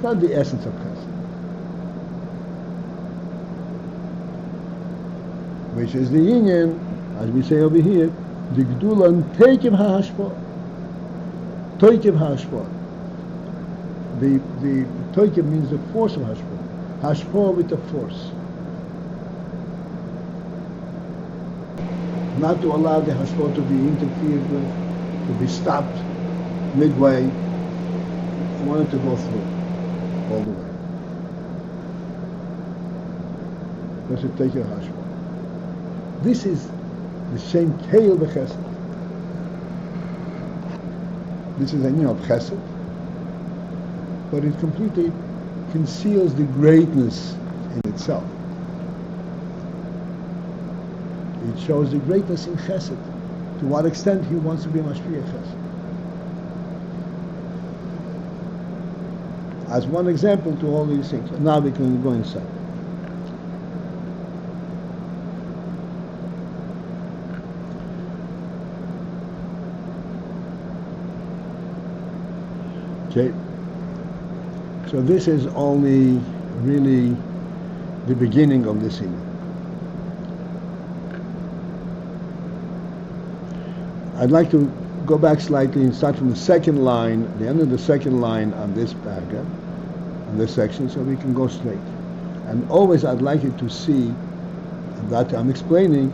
not the essence of chesed, which is the Inyan, as we say over here, the Gdula Toikiv HaHashpah. Toikiv HaHashpah. The Toikiv means the force of Hashpah. Hashpah with the force. Not to allow the Hashpah to be interfered with, to be stopped midway. I want it to go through all the way. That's a Toikiv HaHashpah. This is the same Keil B'Chesed. This is a of Chesed, but it completely conceals the greatness in itself. It shows the greatness in Chesed, to what extent he wants to be Mashpia Chesed. As one example to all these things. Now we can go inside. Okay, so this is only really the beginning of this Inyan. I'd like to go back slightly and start from the second line, the end of the second line on this paragraph, on this section, so we can go straight. And always I'd like you to see that I'm explaining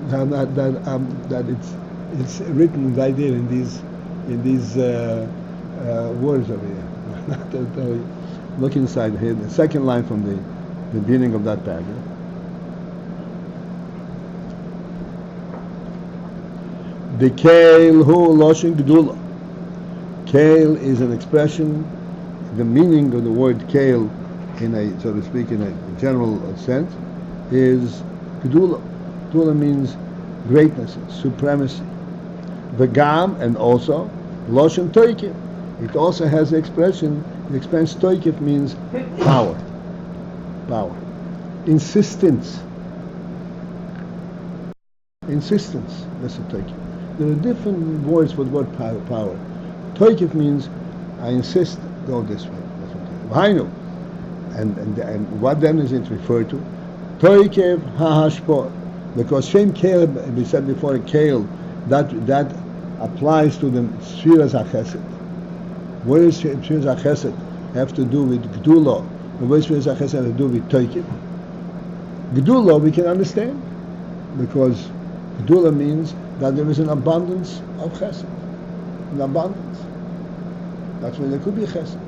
that it's written right there in these words over here. Look inside here, the second line from the beginning of that paragraph. The Keil hu loshin Gdula. Keil is an expression, the meaning of the word Keil, in a, so to speak, in a general sense, is Gdula. Gdula means greatness, supremacy. The Gam, and also loshin Toikiv. It also has the expression Toikiv means power. Power. Insistence. Insistence. That's a Toikiv. There are different words for the word power. Toikiv means I insist, go this way. That's what it is. And what then is it referred to? Toikiv HaHashpah. Because Shem Keil, we said before, Keil, that applies to the Sfiras HaChesed. What does Sfiras HaChesed have to do with Gdula? And what does Sfiras HaChesed have to do with Toikiv? Gdula we can understand, because Gdula means that there is an abundance of Chesed. An abundance. That's when there could be Chesed.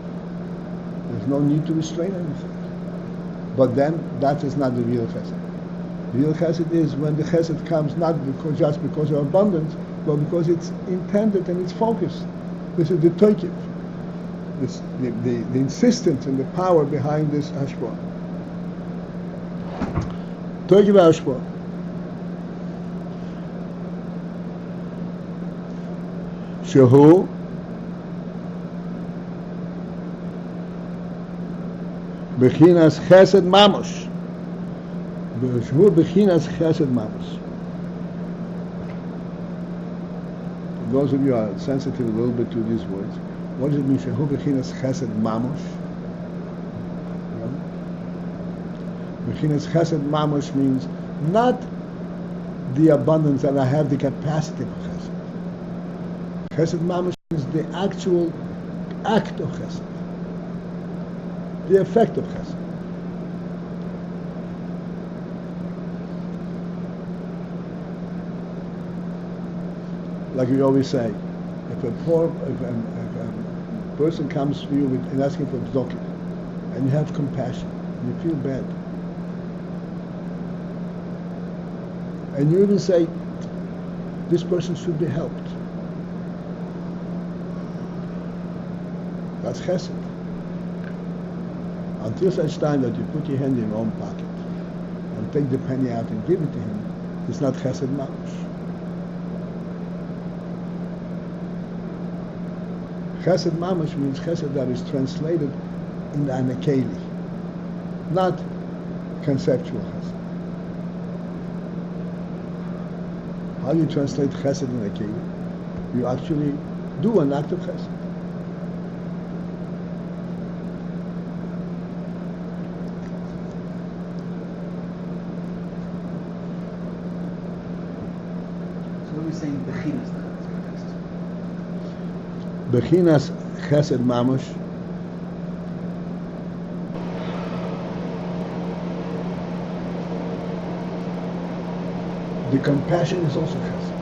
There's no need to restrain anything. But then, that is not the real Chesed. Real Chesed is when the Chesed comes not just because of abundance, but because it's intended and it's focused. This is the Toikiv. The insistence and the power behind this Hashpah. Toikiv Hashpah. Shehu Bechinas Chesed Mamosh. Shehu Bechinas Chesed Mamosh. Those of you are sensitive a little bit to these words. What does it mean? Shehu Bechinas Chesed Mamosh. Bechinas Chesed Mamosh means not the abundance that I have the capacity for Chesed. Chesed Mamash is the actual act of Chesed, the effect of Chesed. Like we always say, if a person comes to you and asking for tzedakah, and you have compassion, and you feel bad, and you even say, this person should be helped. That's Chesed. Until such time that you put your hand in your own pocket and take the penny out and give it to him, it's not Chesed Mamash. Chesed Mamash means Chesed that is translated in the Anakeli, not conceptual Chesed. How do you translate Chesed in Anakeli? You actually do an act of Chesed. saying bechinas the Bechinas chesed mamush. The compassion is also chesed.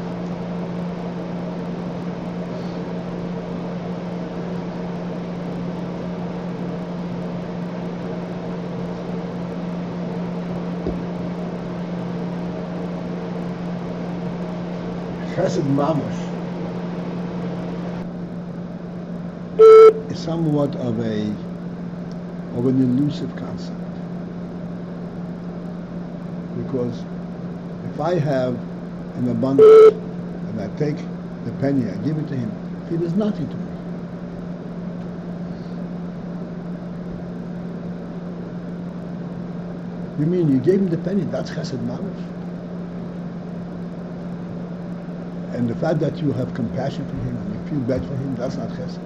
Chesed mamush is somewhat of an elusive concept, because if I have an abundance and I take the penny, I give it to him, he does nothing to me. You mean you gave him the penny? That's chesed mamush. And the fact that you have compassion for him and you feel bad for him, that's not chesed.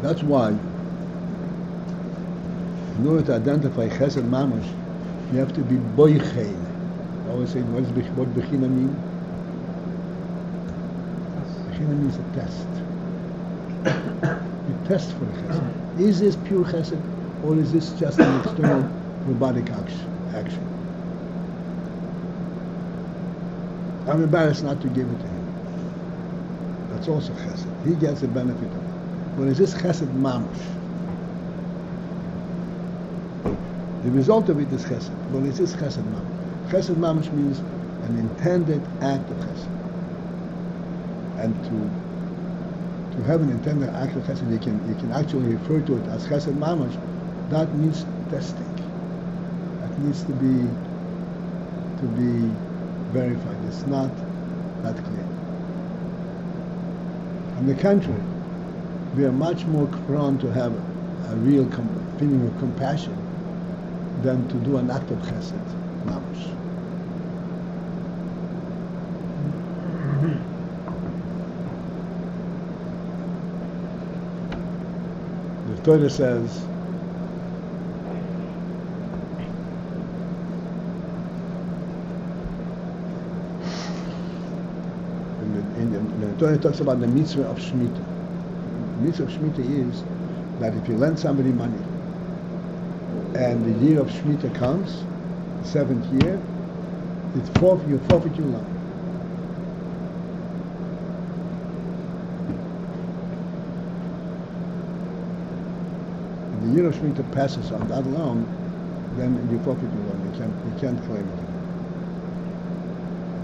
That's why, in order to identify chesed mamush, you have to be boichein. I always say, what bechina mean? Bechina means a test. You test for the chesed. Is this pure chesed, or is this just an external robotic action? I'm embarrassed not to give it to him. That's also chesed. He gets the benefit of it. But is this chesed mamush? The result of it is chesed. But is this chesed mamush? Chesed mamush means an intended act of chesed. And to have an intended act of chesed, you can actually refer to it as chesed mamush. That needs testing. That needs to be verified. It's not that clear. On the contrary, we are much more prone to have a real feeling of compassion than to do an act of chesed mamush. The Torah says, the Torah talks about the mitzvah of Shemitah. The mitzvah of Shemitah is that if you lend somebody money and the year of Shemitah comes, the 7th year, you forfeit your loan. The year of Shemitah passes on that loan, then you forfeit your loan. You can't claim it.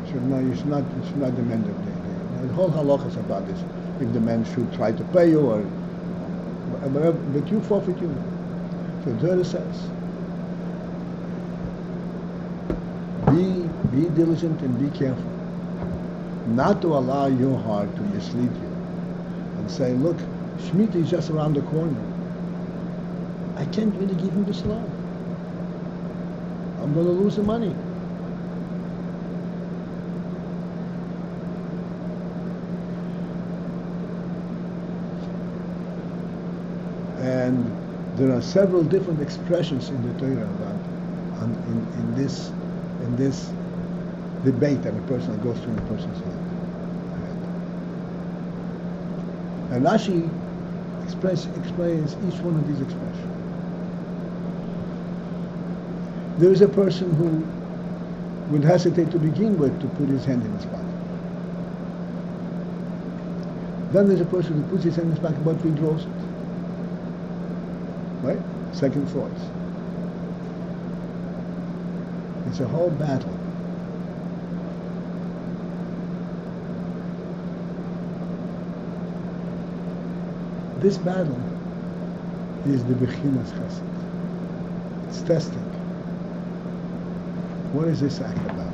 You should not demand it. The whole halacha is about this. If the man should try to pay you or whatever, but you forfeit your loan. So the Torah says, be diligent and be careful, not to allow your heart to mislead you and say, look, Shemitah is just around the corner. I can't really give him this loan. I'm going to lose the money. And there are several different expressions in the Torah about in this debate that a person goes through in a person's head. And Rashi explains each one of these expressions. There is a person who would hesitate to begin with to put his hand in his pocket. Then there's a person who puts his hand in his pocket but withdraws it. Right? Second thoughts. It's a whole battle. This battle is the bechinas chesed. It's testing. What is this act about?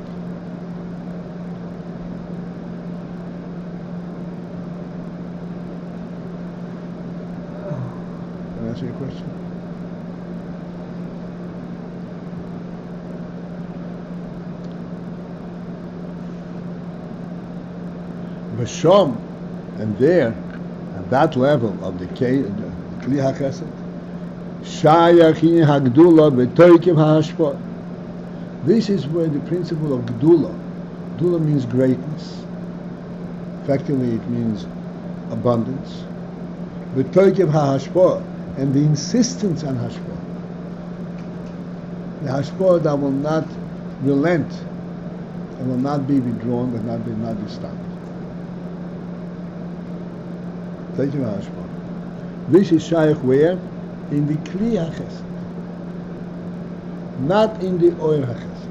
Can I answer your question? B'sham, and there, at that level of the Kli HaChesed, Shayach hagdula b'toikev ha'ashpah. This is where the principle of gdula. Gdula means greatness. Effectively, it means abundance. B'toikev ha'ashpah, and the insistence on hashpah. The hashpah that will not relent, and will not be withdrawn, but not be stopped. Toikev ha'ashpah. This is shaykh where? In the kli ha'chesed, not in the oil ha'chesed.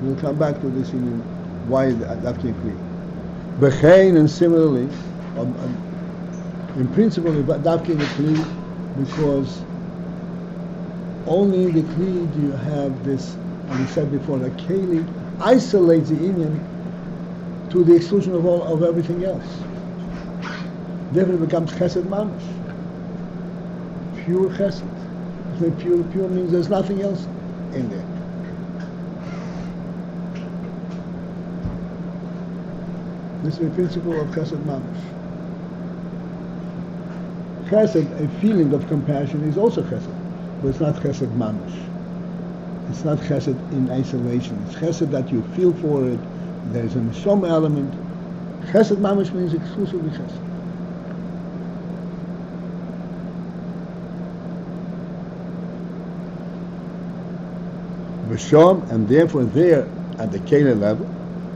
We'll come back to this in why that can kli. B'chein, and similarly, in principle, that can kli, because only in the kli do you have this, as we said before, the keli isolates the inyan to the exclusion of everything else. Therefore, it becomes chesed mamash, pure chesed. Pure means there's nothing else in there. This is the principle of chesed mamash. Chesed, a feeling of compassion, is also chesed, but it's not chesed mamash. It's not chesed in isolation. It's chesed that you feel for it. There's some element. Chesed mamash means exclusively chesed. V'shom, and therefore there, at the keli level,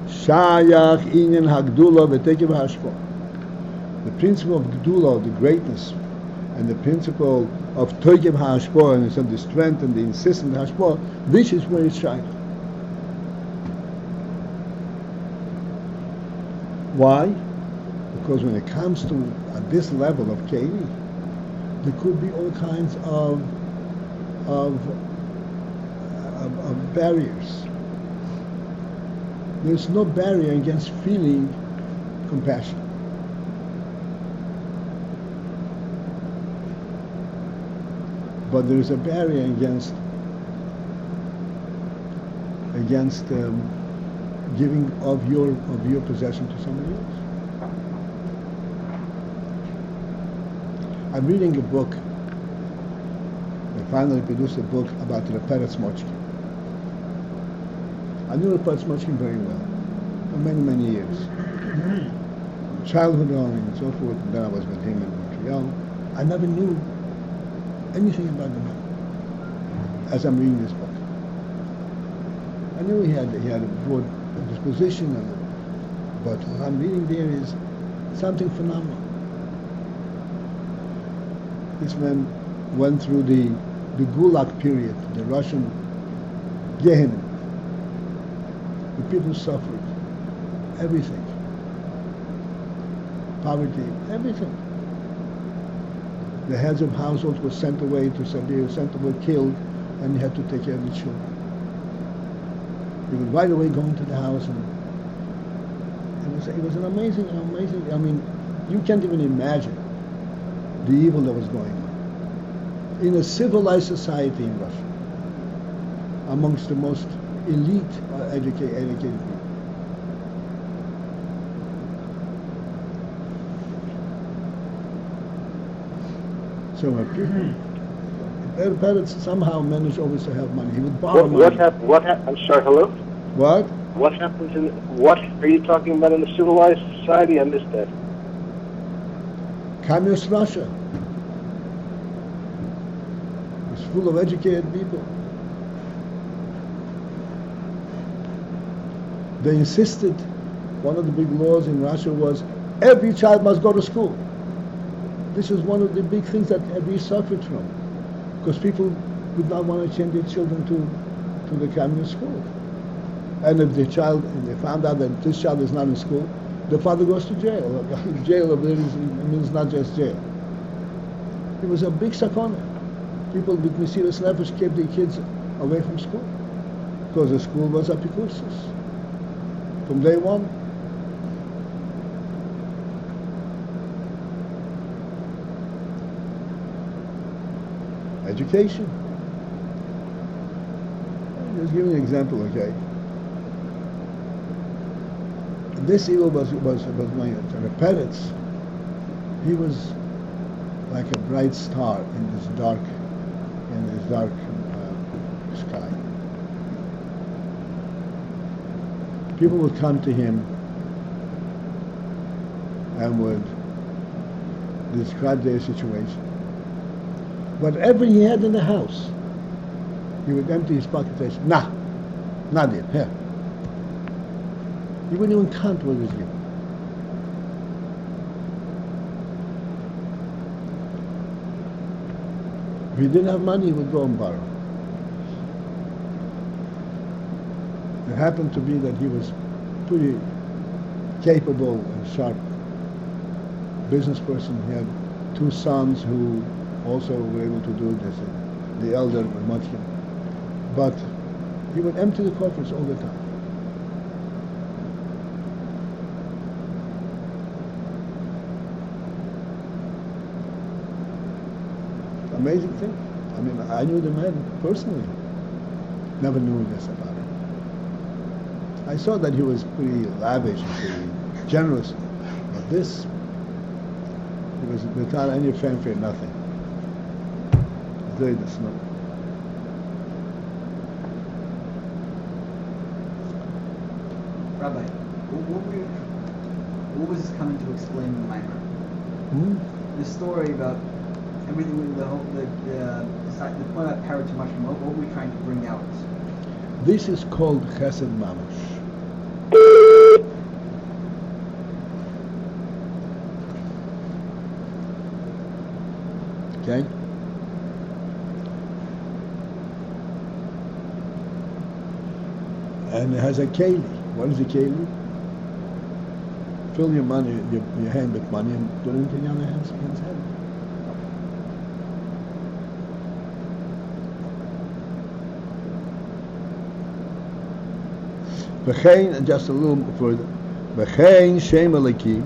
shayach inyan hagdula v'tekev hashpah. The principle of gdula, the greatness, and the principle of toikev hashpah, and so the strength and the insistence hashpah, this is where it's shayach. Why? Because when it comes to at this level of keli, there could be all kinds of barriers. There's no barrier against feeling compassion. But there is a barrier against giving of your possession to somebody else. I'm reading a book. I finally produced a book about the Peretz Mochkin. I knew the Peretz Mochkin very well for many, many years. Childhood on and so forth, and then I was with him in Montreal. I never knew anything about the man as I'm reading this book. I knew he had a broad disposition, but what I'm reading there is something phenomenal. This man went through the Gulag period, the Russian Gehenna. The people suffered everything, poverty, everything. The heads of households were sent away to Siberia, were killed, and you had to take care of the children. They would right away go into the house, and it was an amazing. I mean, you can't even imagine the evil that was going on in a civilized society in Russia, amongst the most elite educated people. So Peretz somehow managed always to have money. He would borrow money. What happened? I'm sorry, hello? What? What happens what are you talking about in the civilized society? I missed that. Communist Russia. It's full of educated people. They insisted, one of the big laws in Russia was every child must go to school. This is one of the big things that we suffered from, because people would not want to send their children to the communist school. And if they found out that this child is not in school, the father goes to jail. Jail means not just jail. It was a big sakona. People with Mesiras Nefesh kept their kids away from school, because the school was apikursus from day one. Education. Just give you an example, okay? This evil was my Peretz. He was like a bright star in this dark in his dark sky. People would come to him and would describe their situation. Whatever he had in the house, he would empty his pocket and say, nah, not it, here. He wouldn't even count what was given. If he didn't have money, he would go and borrow. It happened to be that he was pretty capable and sharp business person. He had two sons who also were able to do this. The elder, much, but he would empty the coffers all the time. Amazing thing. I mean, I knew the man personally. Never knew this about him. I saw that he was pretty lavish and pretty generous, but this, he was without any fanfare, nothing. Very dismal. Rabbi, what was coming to explain in the Mimer? The story about everything, the point about parrot mushroom. What were we trying to bring out? This is called Chesed Mamash. Okay? And it has a keli. What is a keli? Fill your money, your hand with money, and put it into the other hand's hand. V'chein, just a little further. V'chein Shem Elokim.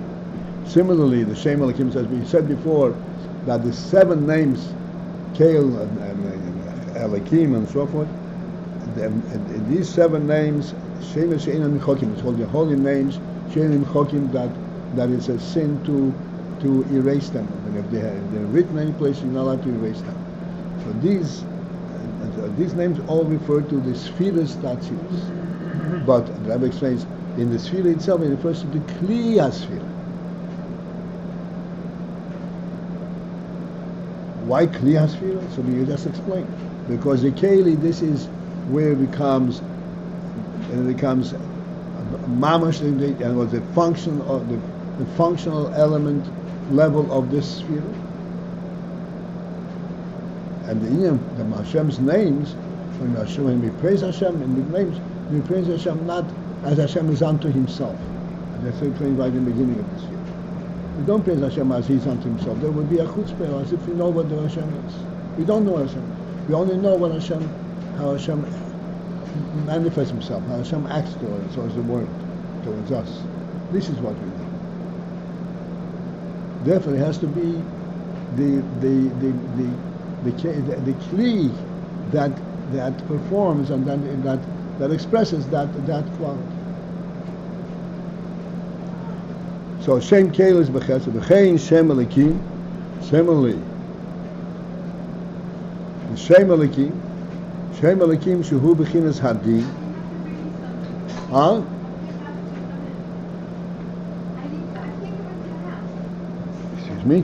Similarly, the Shem Elokim says, we said before that the 7 names, Kael and Elokim and so forth, and these 7 names, Shem She'ein Michokim, it's called the holy names, She'ein Michokim, that is a sin to erase them. And if they're written any place, you're not allowed to erase them. So these names all refer to the Sfiras Tatzilus. But the Rebbe explains, in the Sfira itself, it refers to the Kli HaSfira. Why Kli HaSfira? So we just explained. Because the Keli, this is where it becomes mamash, and was the function of the functional element level of this sphere. And the Hashem's names, when we praise Hashem in the names, we praise Hashem not as Hashem is unto Himself. As I said right in the beginning of this year. We don't praise Hashem as He's unto Himself. There would be a chutzpah as if we know what the Hashem is. We don't know Hashem. We only know what how Hashem manifests Himself, how Hashem acts towards the world, towards us. This is what we know. Therefore, it has to be the kli that performs and that expresses that quality. So Shem Kael is b'chesed, b'chein Shem Elokim. Similarly, the Shem Elokim shehu b'chinas hadin. Huh? Excuse me.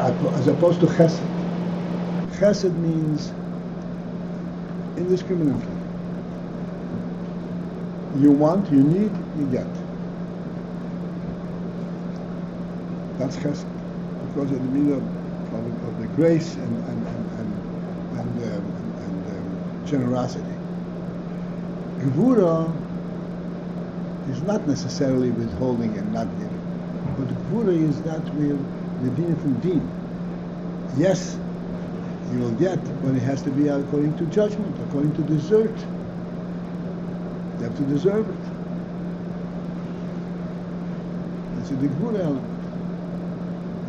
as opposed to chesed. Chesed means indiscriminately. You want, you need, you get. That's chesed, because of the meaning of the grace and generosity. Begvurah is not necessarily withholding and not giving, but begvurah is that we're medina from deen. Yes, you will get, but it has to be according to judgment, according to desert. You have to deserve it. That's a begvurah element.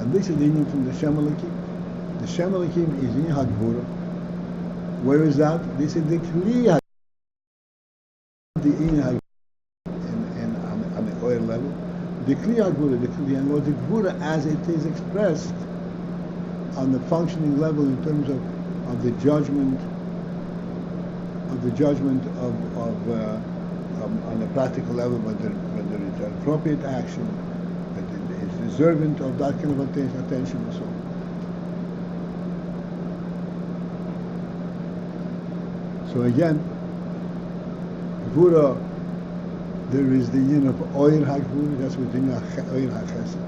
And this is the union from the Shem Elokim. The Shem Elokim is in Hagvurah. Where is that? This is the Kli the in on the oil level. The Kli Hagvurah, the Kli, and what the Gvurah as it is expressed on the functioning level in terms of the judgment on the practical level, whether it's an appropriate action, whether it's deserving of that kind of attention and so on. So again, Gvurah, there is the yin of Oyer HaGvurah, that's what the yin of Oyer HaChesed.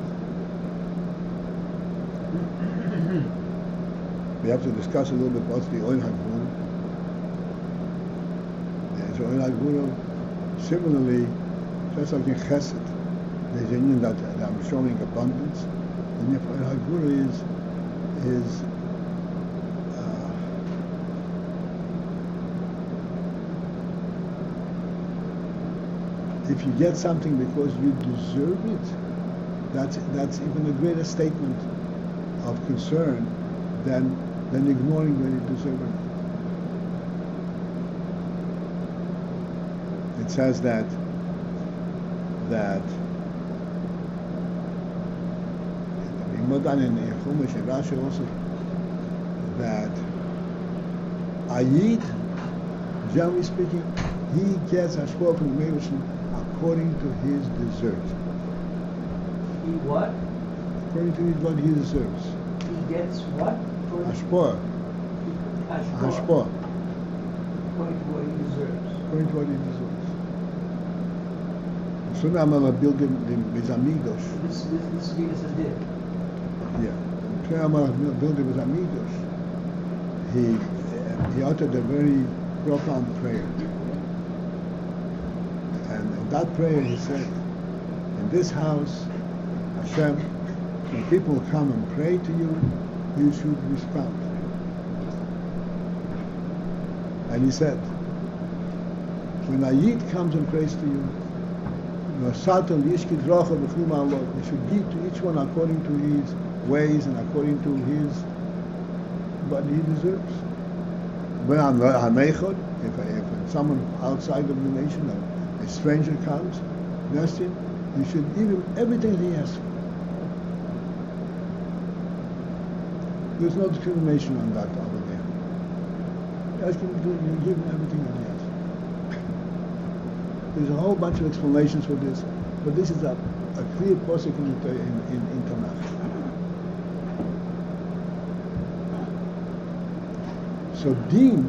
We have to discuss a little bit what's the Oyer HaGvurah. So Oyer HaGvurah, similarly, just like in Chesed, there's a yin that I'm showing abundance. The yin of Oyer HaGvurah is if you get something because you deserve it, that's even a greater statement of concern than ignoring when you deserve it. It says that in Modan and Chumash and Rashi also that Ayin, generally speaking, he gets Hashpah from the Meirushin according to his desert. He what? According to what he deserves. He gets what? Hashpah. Hashpah. According to what he deserves. According to what he deserves. So now I'm going to build him with amigos. This Venus is dead. Yeah. So I'm going to build him with amigos. He uttered a very profound prayer. And in that prayer he said, in this house, Hashem, when people come and pray to you, you should respond. And he said, when Ayid comes and prays to you, you should give to each one according to his ways and according to what he deserves. If someone outside of the nation, a stranger comes, ask him, you should give him everything he asks for. There's no discrimination on that over there. Ask him to give him everything that he asks. There's a whole bunch of explanations for this, but this is a clear posuk in Tanakh. So deen,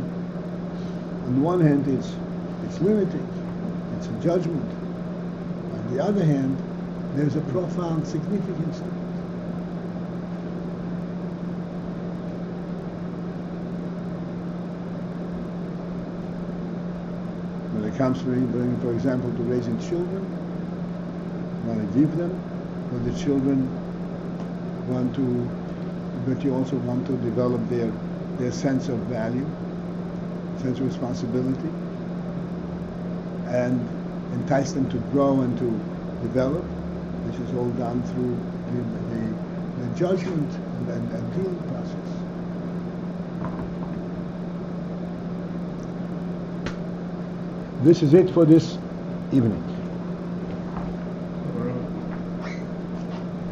on the one hand, it's limiting, it's a judgment. On the other hand, there's a profound significance. When it comes to, for example, to raising children, you want to give them, but the children but you also want to develop their sense of value, sense of responsibility, and entice them to grow and to develop. This is all done through the judgment and dealing process. This is it for this evening.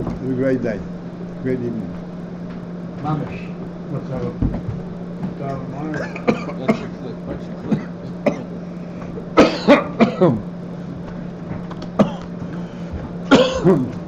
Have a great day. Great evening. Mamish. What's up? What's your click? What's your click?